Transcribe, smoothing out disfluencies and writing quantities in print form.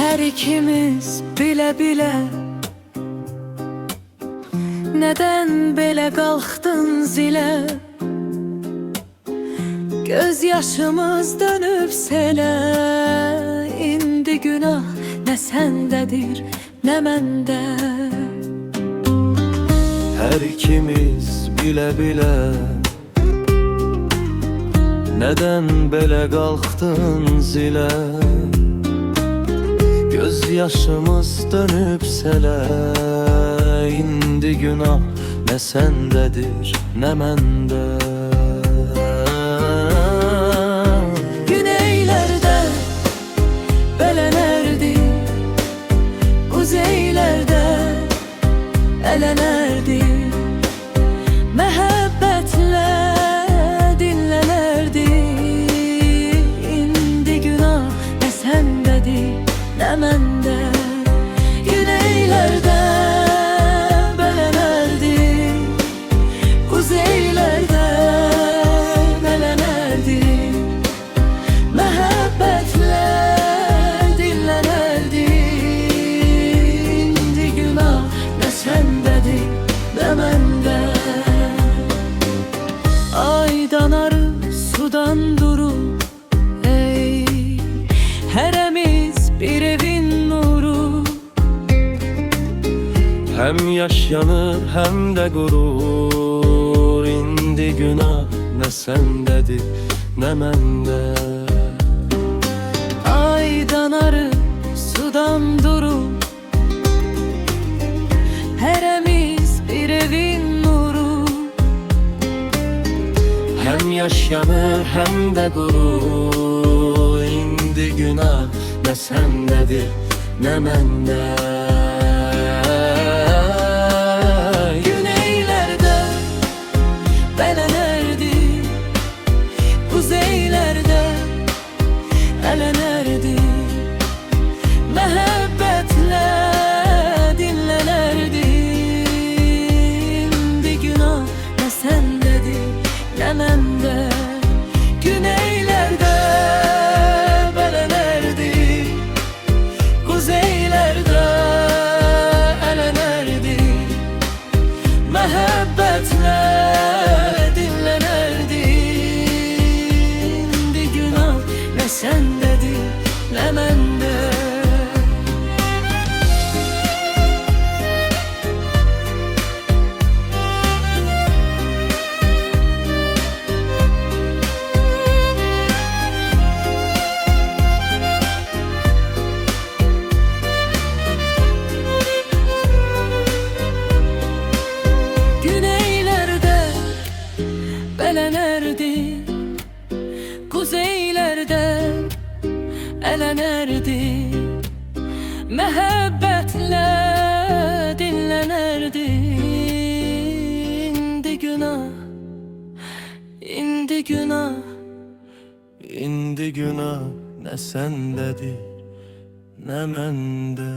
Her ikimiz bile bile neden belə qalxdın zilə? Göz yaşımız dönüb selə. İndi günah nə səndədir, nə məndə. Her ikimiz bile bile neden belə qalxdın zilə? Göz yaşımız dönüb selə. İndi günah nə səndədir, nə məndə. Güneylərdə belənərdi, quzeylərdə ələnərdi. Məhəbbətlə dinlənərdi. İndi günah nə səndədir, nə məndə. Güneylərdə belənərdi, quzeylərdə ələnərdi. Məhəbbətlə dinlənərdi. İndi günah nə səndədir, nə məndə. Aydan arı sudan durur, ey hərəmiz bir evin nuru. Hem yaş yanır hem de gurur. İndi günah nə səndədir, nə məndə. Aydan arı sudan durur, hərəmiz bir evin nuru. Hem yaş yanır hem de gurur. İndi günah nə səndədir, nə məndə. Güneylərdə belənərdi, quzeylərdə ələnərdi. Məhəbbətlə dinlənərdi. İndi günah nə səndədir, nə məndə. Güneylərdə belənərdi, quzeylərdə ələnərdi. Məhəbbətlə dinlənərdi. İndi günah nə səndədir, nə məndə. Güneylərdə belənərdi, quzeylərdə ələnərdi. Məhəbbətlə dinlənərdi. İndi günah, indi günah. İndi günah nə səndədir, nə məndə.